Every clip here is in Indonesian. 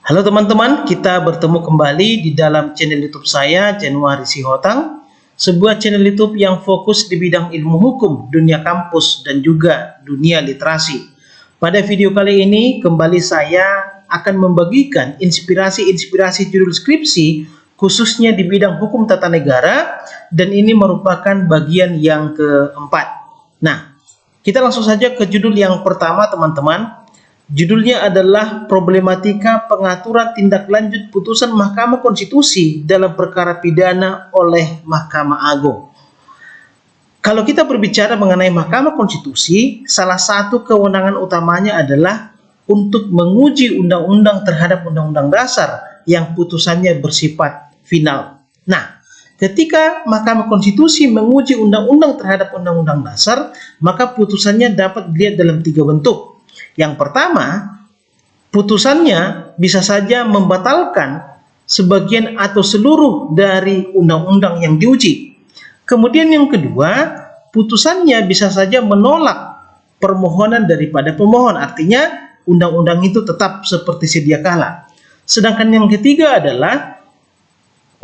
Halo teman-teman, kita bertemu kembali di dalam channel YouTube saya, Januari Sihotang, sebuah channel YouTube yang fokus di bidang ilmu hukum, dunia kampus, dan juga dunia literasi. Pada video kali ini, kembali saya akan membagikan inspirasi-inspirasi judul skripsi, khususnya di bidang hukum tata negara, dan ini merupakan bagian yang keempat. Nah, kita langsung saja ke judul yang pertama, teman-teman. Judulnya adalah Problematika Pengaturan Tindak Lanjut Putusan Mahkamah Konstitusi dalam Perkara Pidana oleh Mahkamah Agung. Kalau kita berbicara mengenai Mahkamah Konstitusi, salah satu kewenangan utamanya adalah untuk menguji undang-undang terhadap undang-undang dasar yang putusannya bersifat final. Nah, ketika Mahkamah Konstitusi menguji undang-undang terhadap undang-undang dasar, maka putusannya dapat dilihat dalam tiga bentuk. Yang pertama, putusannya bisa saja membatalkan sebagian atau seluruh dari undang-undang yang diuji. Kemudian yang kedua, putusannya bisa saja menolak permohonan daripada pemohon. Artinya, undang-undang itu tetap seperti sedia kala. Sedangkan yang ketiga adalah,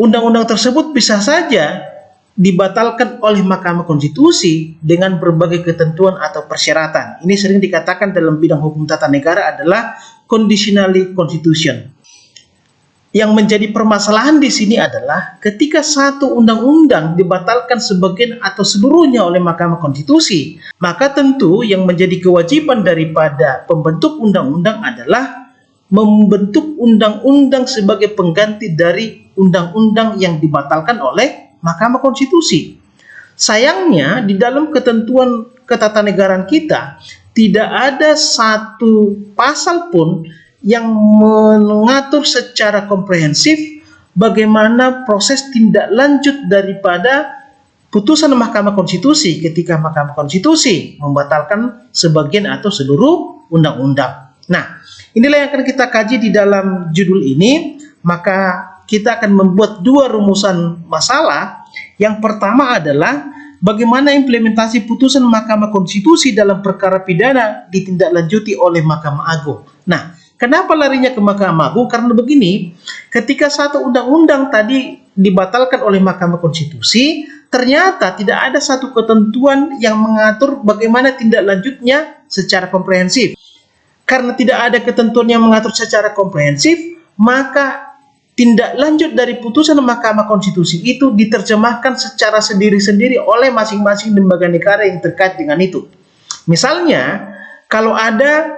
undang-undang tersebut bisa saja dibatalkan oleh Mahkamah Konstitusi dengan berbagai ketentuan atau persyaratan. Ini sering dikatakan dalam bidang hukum tata negara adalah conditionally constitution. Yang menjadi permasalahan di sini adalah ketika satu undang-undang dibatalkan sebagian atau seluruhnya oleh Mahkamah Konstitusi, maka tentu yang menjadi kewajiban daripada pembentuk undang-undang adalah membentuk undang-undang sebagai pengganti dari undang-undang yang dibatalkan oleh Mahkamah Konstitusi. Sayangnya di dalam ketentuan ketatanegaraan kita tidak ada satu pasal pun yang mengatur secara komprehensif bagaimana proses tindak lanjut daripada putusan Mahkamah Konstitusi ketika Mahkamah Konstitusi membatalkan sebagian atau seluruh undang-undang. Nah, inilah yang akan kita kaji di dalam judul ini. Maka kita akan membuat dua rumusan masalah. Yang pertama adalah bagaimana implementasi putusan Mahkamah Konstitusi dalam perkara pidana ditindaklanjuti oleh Mahkamah Agung. Nah, kenapa larinya ke Mahkamah Agung? Karena begini, ketika satu undang-undang tadi dibatalkan oleh Mahkamah Konstitusi, ternyata tidak ada satu ketentuan yang mengatur bagaimana tindak lanjutnya secara komprehensif. Karena tidak ada ketentuan yang mengatur secara komprehensif, maka tindak lanjut dari putusan Mahkamah Konstitusi itu diterjemahkan secara sendiri-sendiri oleh masing-masing lembaga negara yang terkait dengan itu. Misalnya, kalau ada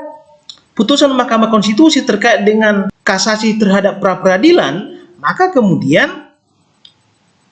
putusan Mahkamah Konstitusi terkait dengan kasasi terhadap pra-peradilan, maka kemudian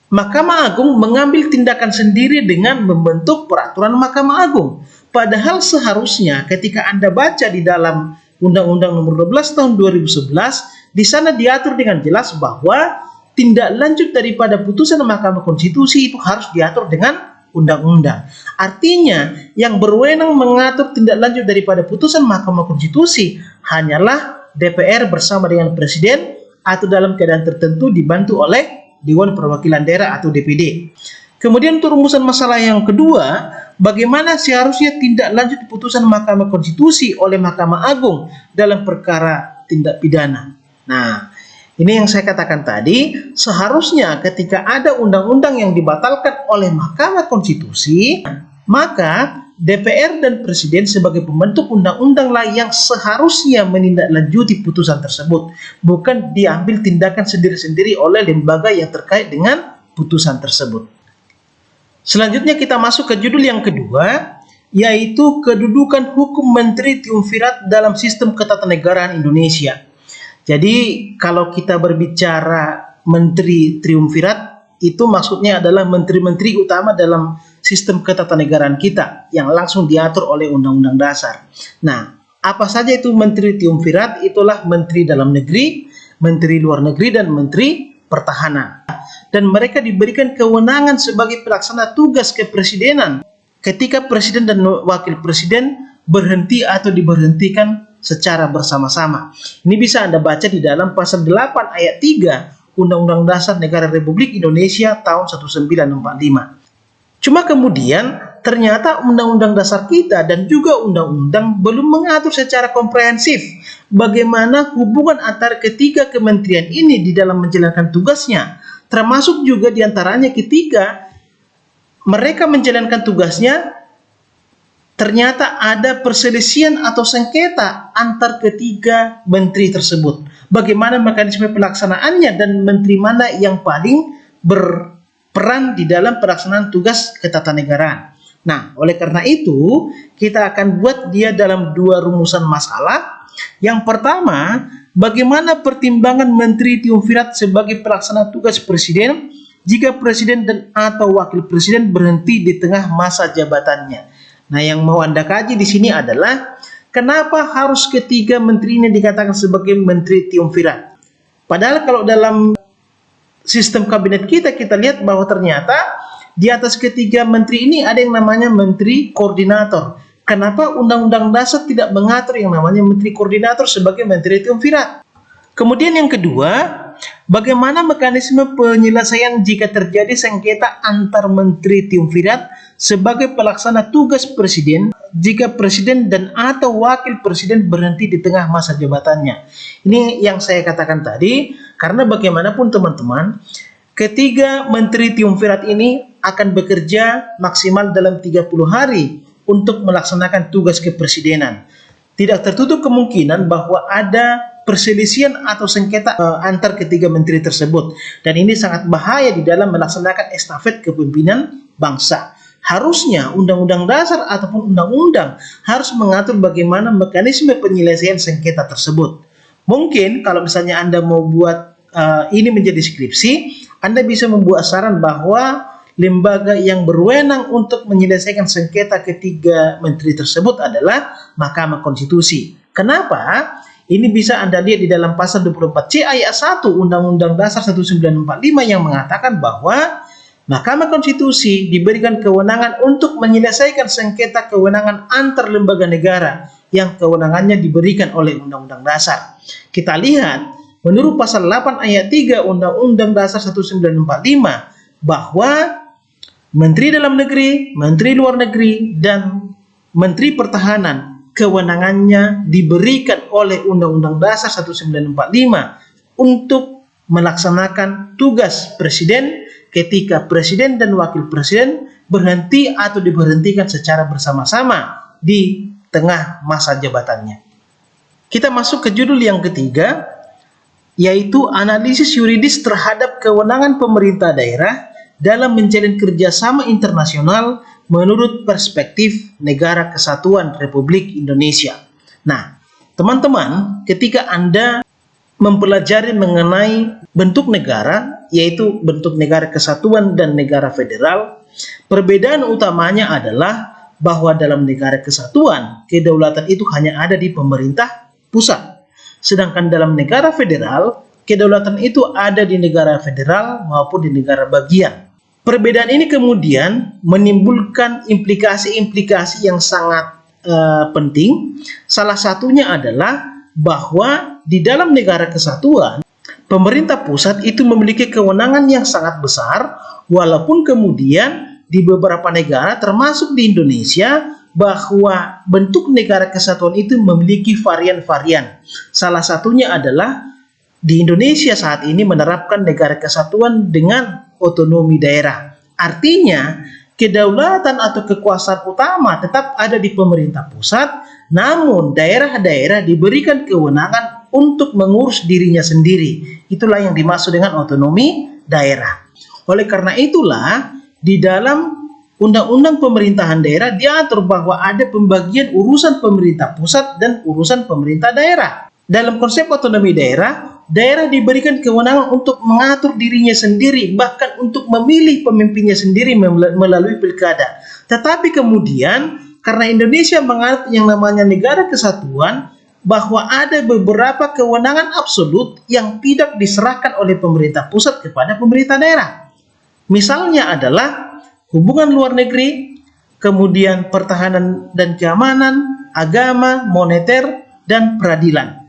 Mahkamah Agung mengambil tindakan sendiri dengan membentuk peraturan Mahkamah Agung. Padahal seharusnya ketika Anda baca di dalam Undang-Undang Nomor 12 Tahun 2011, di sana diatur dengan jelas bahwa tindak lanjut daripada putusan Mahkamah Konstitusi itu harus diatur dengan undang-undang. Artinya, yang berwenang mengatur tindak lanjut daripada putusan Mahkamah Konstitusi hanyalah DPR bersama dengan Presiden atau dalam keadaan tertentu dibantu oleh Dewan Perwakilan Daerah atau DPD. Kemudian untuk rumusan masalah yang kedua, bagaimana seharusnya tindak lanjut putusan Mahkamah Konstitusi oleh Mahkamah Agung dalam perkara tindak pidana. Nah, ini yang saya katakan tadi, seharusnya ketika ada undang-undang yang dibatalkan oleh Mahkamah Konstitusi, maka DPR dan Presiden sebagai pembentuk undang-undang lah yang seharusnya menindaklanjuti putusan tersebut, bukan diambil tindakan sendiri-sendiri oleh lembaga yang terkait dengan putusan tersebut. Selanjutnya kita masuk ke judul yang kedua, yaitu kedudukan hukum Menteri Triumvirat dalam sistem ketatanegaraan Indonesia. Jadi kalau kita berbicara Menteri Triumvirat, itu maksudnya adalah menteri-menteri utama dalam sistem ketatanegaraan kita yang langsung diatur oleh Undang-Undang Dasar. Nah, apa saja itu Menteri Triumvirat? Itulah Menteri Dalam Negeri, Menteri Luar Negeri, dan Menteri Pertahanan. Dan mereka diberikan kewenangan sebagai pelaksana tugas kepresidenan ketika Presiden dan Wakil Presiden berhenti atau diberhentikan secara bersama-sama. Ini bisa Anda baca di dalam pasal 8 ayat 3 Undang-Undang Dasar Negara Republik Indonesia tahun 1945. Cuma kemudian ternyata Undang-Undang Dasar kita dan juga Undang-Undang belum mengatur secara komprehensif bagaimana hubungan antara ketiga kementerian ini di dalam menjalankan tugasnya, termasuk juga diantaranya ketika mereka menjalankan tugasnya ternyata ada perselisihan atau sengketa antar ketiga menteri tersebut. Bagaimana mekanisme pelaksanaannya dan menteri mana yang paling berperan di dalam pelaksanaan tugas ketatanegaraan. Nah, oleh karena itu, kita akan buat dia dalam dua rumusan masalah. Yang pertama, bagaimana pertimbangan Menteri Triumvirat sebagai pelaksana tugas presiden jika presiden dan atau wakil presiden berhenti di tengah masa jabatannya. Nah, yang mau Anda kaji di sini adalah kenapa harus ketiga menteri ini dikatakan sebagai Menteri Triumvirat. Padahal kalau dalam sistem kabinet kita lihat bahwa ternyata di atas ketiga menteri ini ada yang namanya Menteri Koordinator. Kenapa Undang-Undang Dasar tidak mengatur yang namanya Menteri Koordinator sebagai Menteri Triumvirat? Kemudian yang kedua, bagaimana mekanisme penyelesaian jika terjadi sengketa antar Menteri Triumvirat sebagai pelaksana tugas presiden jika presiden dan atau wakil presiden berhenti di tengah masa jabatannya. Ini yang saya katakan tadi, karena bagaimanapun teman-teman, ketiga Menteri Triumvirat ini akan bekerja maksimal dalam 30 hari untuk melaksanakan tugas kepresidenan. Tidak tertutup kemungkinan bahwa ada perselisihan atau sengketa antar ketiga menteri tersebut, dan ini sangat bahaya di dalam melaksanakan estafet kepemimpinan bangsa. Harusnya Undang-Undang Dasar ataupun undang-undang harus mengatur bagaimana mekanisme penyelesaian sengketa tersebut. Mungkin kalau misalnya Anda mau buat ini menjadi skripsi, Anda bisa membuat saran bahwa lembaga yang berwenang untuk menyelesaikan sengketa ketiga menteri tersebut adalah Mahkamah Konstitusi. Kenapa? Ini bisa Anda lihat di dalam pasal 24C ayat 1 Undang-Undang Dasar 1945 yang mengatakan bahwa Mahkamah Konstitusi diberikan kewenangan untuk menyelesaikan sengketa kewenangan antar lembaga negara yang kewenangannya diberikan oleh Undang-Undang Dasar. Kita lihat menurut pasal 8 ayat 3 Undang-Undang Dasar 1945 bahwa Menteri Dalam Negeri, Menteri Luar Negeri, dan Menteri Pertahanan kewenangannya diberikan oleh Undang-Undang Dasar 1945 untuk melaksanakan tugas presiden ketika presiden dan wakil presiden berhenti atau diberhentikan secara bersama-sama di tengah masa jabatannya. Kita masuk ke judul yang ketiga, yaitu analisis yuridis terhadap kewenangan pemerintah daerah dalam menjalin kerjasama internasional menurut perspektif Negara Kesatuan Republik Indonesia. Nah, teman-teman, ketika Anda mempelajari mengenai bentuk negara, yaitu bentuk negara kesatuan dan negara federal, perbedaan utamanya adalah bahwa dalam negara kesatuan, kedaulatan itu hanya ada di pemerintah pusat. Sedangkan dalam negara federal, kedaulatan itu ada di negara federal maupun di negara bagian. Perbedaan ini kemudian menimbulkan implikasi-implikasi yang sangat penting. Salah satunya adalah bahwa di dalam negara kesatuan, pemerintah pusat itu memiliki kewenangan yang sangat besar, walaupun kemudian di beberapa negara termasuk di Indonesia bahwa bentuk negara kesatuan itu memiliki varian-varian. Salah satunya adalah di Indonesia saat ini menerapkan negara kesatuan dengan otonomi daerah. Artinya, kedaulatan atau kekuasaan utama tetap ada di pemerintah pusat, namun daerah-daerah diberikan kewenangan untuk mengurus dirinya sendiri. Itulah yang dimaksud dengan otonomi daerah. Oleh karena itulah, di dalam Undang-Undang Pemerintahan Daerah diatur bahwa ada pembagian urusan pemerintah pusat dan urusan pemerintah daerah. Dalam konsep otonomi daerah, daerah diberikan kewenangan untuk mengatur dirinya sendiri, bahkan untuk memilih pemimpinnya sendiri melalui pilkada. Tetapi kemudian, karena Indonesia menganut yang namanya negara kesatuan, bahwa ada beberapa kewenangan absolut yang tidak diserahkan oleh pemerintah pusat kepada pemerintah daerah. Misalnya adalah hubungan luar negeri, kemudian pertahanan dan keamanan, agama, moneter, dan peradilan.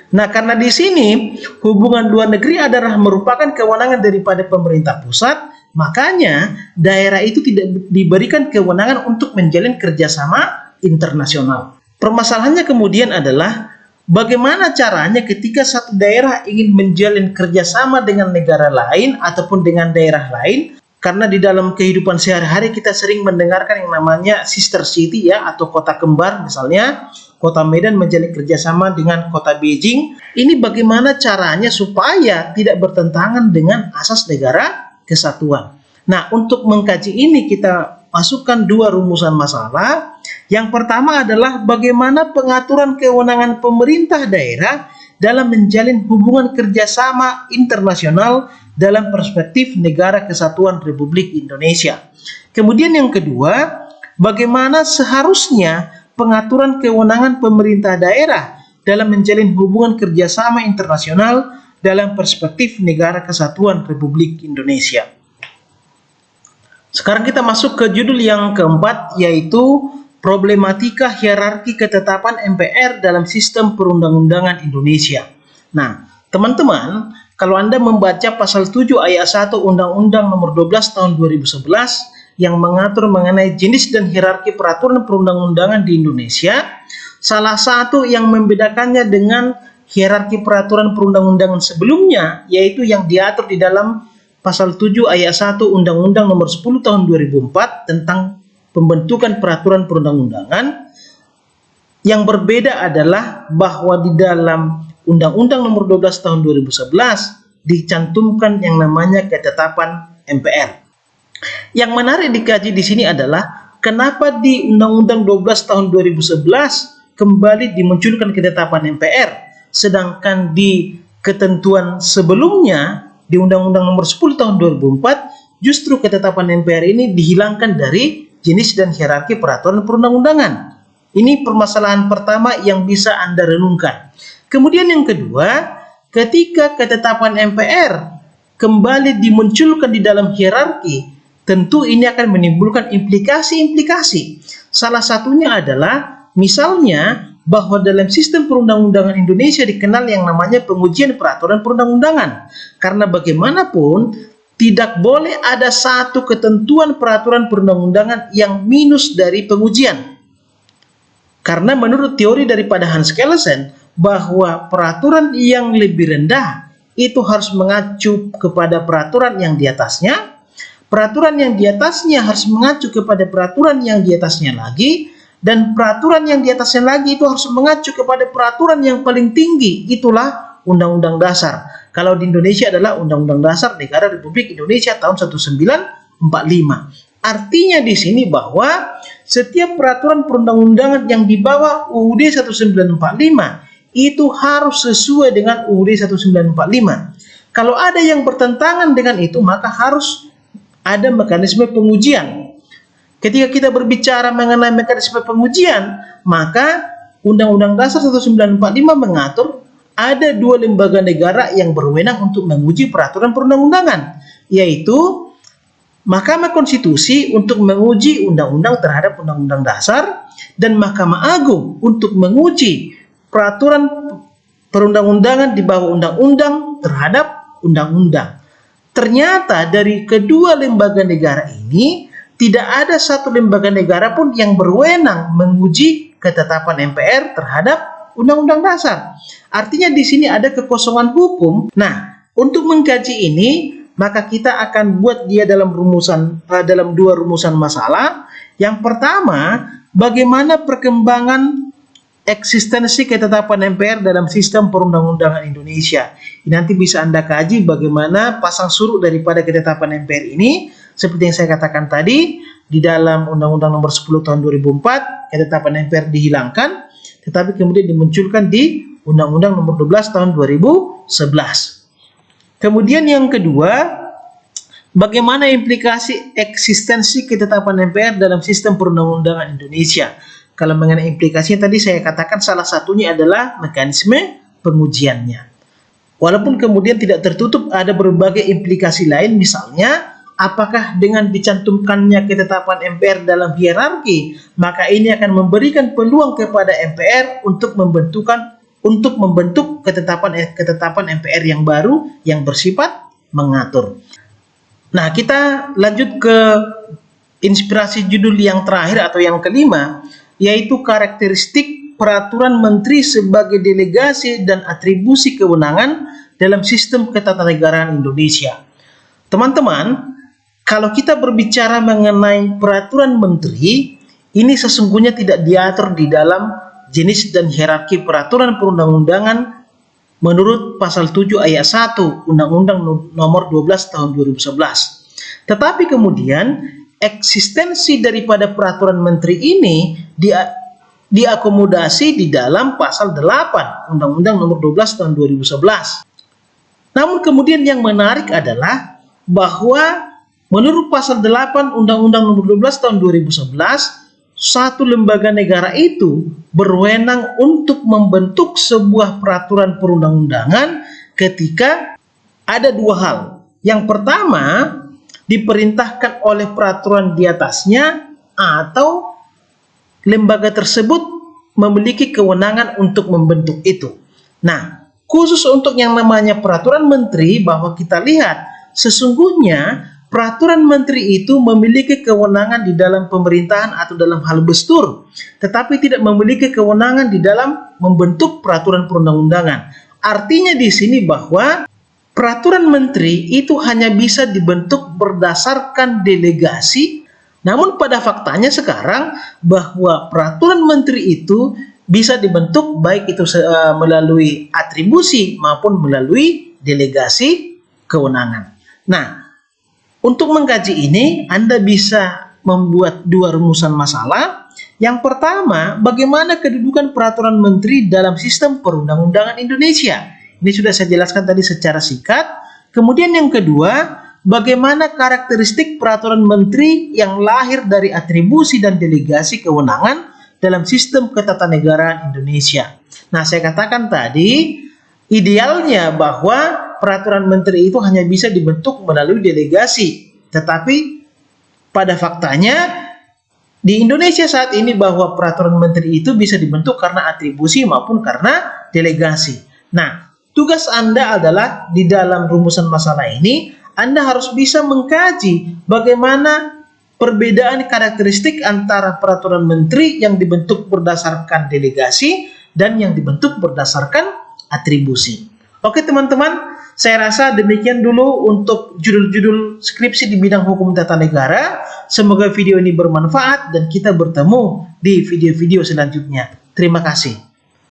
Nah, karena di sini hubungan luar negeri adalah merupakan kewenangan daripada pemerintah pusat, Makanya daerah itu tidak diberikan kewenangan untuk menjalin kerjasama internasional. Permasalahannya kemudian adalah bagaimana caranya ketika satu daerah ingin menjalin kerjasama dengan negara lain ataupun dengan daerah lain, karena di dalam kehidupan sehari-hari kita sering mendengarkan yang namanya sister city ya, atau kota kembar, misalnya kota Medan menjalin kerjasama dengan kota Beijing. Ini bagaimana caranya supaya tidak bertentangan dengan asas negara kesatuan. Nah, untuk mengkaji ini kita masukkan dua rumusan masalah. Yang pertama adalah bagaimana pengaturan kewenangan pemerintah daerah dalam menjalin hubungan kerjasama internasional dalam perspektif Negara Kesatuan Republik Indonesia. Kemudian yang kedua, bagaimana seharusnya pengaturan kewenangan pemerintah daerah dalam menjalin hubungan kerjasama internasional dalam perspektif Negara Kesatuan Republik Indonesia. Sekarang kita masuk ke judul yang keempat, yaitu problematika hierarki ketetapan MPR dalam sistem perundang-undangan Indonesia. Nah, teman-teman, kalau Anda membaca pasal 7 ayat 1 Undang-Undang Nomor 12 Tahun 2011 yang mengatur mengenai jenis dan hierarki peraturan perundang-undangan di Indonesia, salah satu yang membedakannya dengan hierarki peraturan perundang-undangan sebelumnya, yaitu yang diatur di dalam pasal 7 ayat 1 Undang-Undang Nomor 10 Tahun 2004 tentang pembentukan peraturan perundang-undangan. Yang berbeda adalah bahwa di dalam Undang-Undang Nomor 12 Tahun 2011 dicantumkan yang namanya ketetapan MPR. Yang menarik dikaji di sini adalah kenapa di Undang-Undang 12 Tahun 2011 kembali dimunculkan ketetapan MPR, sedangkan di ketentuan sebelumnya di Undang-Undang Nomor 10 Tahun 2004 justru ketetapan MPR ini dihilangkan dari jenis dan hierarki peraturan perundang-undangan. Ini permasalahan pertama yang bisa Anda renungkan. Kemudian yang kedua, ketika ketetapan MPR kembali dimunculkan di dalam hierarki, tentu ini akan menimbulkan implikasi-implikasi. Salah satunya adalah misalnya bahwa dalam sistem perundang-undangan Indonesia dikenal yang namanya pengujian peraturan perundang-undangan. Karena bagaimanapun tidak boleh ada satu ketentuan peraturan perundang-undangan yang minus dari pengujian. Karena menurut teori daripada Hans Kelsen, bahwa peraturan yang lebih rendah itu harus mengacu kepada peraturan yang di atasnya, peraturan yang di atasnya harus mengacu kepada peraturan yang di atasnya lagi, dan peraturan yang di atasnya lagi itu harus mengacu kepada peraturan yang paling tinggi, itulah Undang-Undang Dasar. Kalau di Indonesia adalah Undang-Undang Dasar Negara Republik Indonesia tahun 1945. Artinya di sini bahwa setiap peraturan perundang-undangan yang di bawah UUD 1945 itu harus sesuai dengan UUD 1945. Kalau ada yang bertentangan dengan itu, maka harus ada mekanisme pengujian. Ketika kita berbicara mengenai mekanisme pengujian, maka Undang-Undang Dasar 1945 mengatur ada dua lembaga negara yang berwenang untuk menguji peraturan perundang-undangan, yaitu Mahkamah Konstitusi untuk menguji undang-undang terhadap Undang-Undang Dasar, dan Mahkamah Agung untuk menguji peraturan perundang-undangan di bawah undang-undang terhadap undang-undang. Ternyata dari kedua lembaga negara ini tidak ada satu lembaga negara pun yang berwenang menguji ketetapan MPR terhadap Undang-Undang Dasar. Artinya di sini ada kekosongan hukum. Nah, untuk mengkaji ini, maka kita akan buat dia dalam dua rumusan masalah. Yang pertama, bagaimana perkembangan eksistensi ketetapan MPR dalam sistem perundang-undangan Indonesia. Ini nanti bisa Anda kaji bagaimana pasang surut daripada ketetapan MPR ini. Seperti yang saya katakan tadi, di dalam Undang-Undang Nomor 10 Tahun 2004, ketetapan MPR dihilangkan, tetapi kemudian dimunculkan di Undang-Undang Nomor 12 Tahun 2011. Kemudian yang kedua, bagaimana implikasi eksistensi ketetapan MPR dalam sistem perundang-undangan Indonesia. Kalau mengenai implikasinya tadi saya katakan salah satunya adalah mekanisme pengujiannya. Walaupun kemudian tidak tertutup ada berbagai implikasi lain, misalnya apakah dengan dicantumkannya ketetapan MPR dalam hierarki, maka ini akan memberikan peluang kepada MPR untuk membentuk ketetapan MPR yang baru yang bersifat mengatur. Nah, kita lanjut ke inspirasi judul yang terakhir atau yang kelima, yaitu karakteristik peraturan menteri sebagai delegasi dan atribusi kewenangan dalam sistem ketatanegaraan Indonesia. Teman-teman, kalau kita berbicara mengenai peraturan menteri, ini sesungguhnya tidak diatur di dalam jenis dan hierarki peraturan perundang-undangan menurut pasal 7 ayat 1 Undang-Undang nomor 12 tahun 2011. Tetapi kemudian eksistensi daripada peraturan menteri ini diakomodasi di dalam pasal 8 Undang-Undang nomor 12 tahun 2011. Namun kemudian yang menarik adalah bahwa menurut pasal 8 Undang-Undang nomor 12 tahun 2011, satu lembaga negara itu berwenang untuk membentuk sebuah peraturan perundang-undangan ketika ada dua hal. Yang pertama, diperintahkan oleh peraturan di atasnya atau lembaga tersebut memiliki kewenangan untuk membentuk itu. Nah, khusus untuk yang namanya peraturan menteri, bahwa kita lihat sesungguhnya peraturan menteri itu memiliki kewenangan di dalam pemerintahan atau dalam hal bestur, tetapi tidak memiliki kewenangan di dalam membentuk peraturan perundang-undangan. Artinya di sini bahwa peraturan menteri itu hanya bisa dibentuk berdasarkan delegasi, namun pada faktanya sekarang bahwa peraturan menteri itu bisa dibentuk baik itu melalui atribusi maupun melalui delegasi kewenangan. Nah, untuk mengkaji ini, Anda bisa membuat dua rumusan masalah. Yang pertama, bagaimana kedudukan peraturan menteri dalam sistem perundang-undangan Indonesia? Ini sudah saya jelaskan tadi secara singkat. Kemudian yang kedua, bagaimana karakteristik peraturan menteri yang lahir dari atribusi dan delegasi kewenangan dalam sistem ketatanegaraan Indonesia. Nah, saya katakan tadi, idealnya bahwa peraturan menteri itu hanya bisa dibentuk melalui delegasi. Tetapi pada faktanya di Indonesia saat ini bahwa peraturan menteri itu bisa dibentuk karena atribusi maupun karena delegasi. Nah, tugas Anda adalah di dalam rumusan masalah ini, Anda harus bisa mengkaji bagaimana perbedaan karakteristik antara peraturan menteri yang dibentuk berdasarkan delegasi dan yang dibentuk berdasarkan atribusi. Oke teman-teman, saya rasa demikian dulu untuk judul-judul skripsi di bidang hukum tata negara. Semoga video ini bermanfaat dan kita bertemu di video-video selanjutnya. Terima kasih.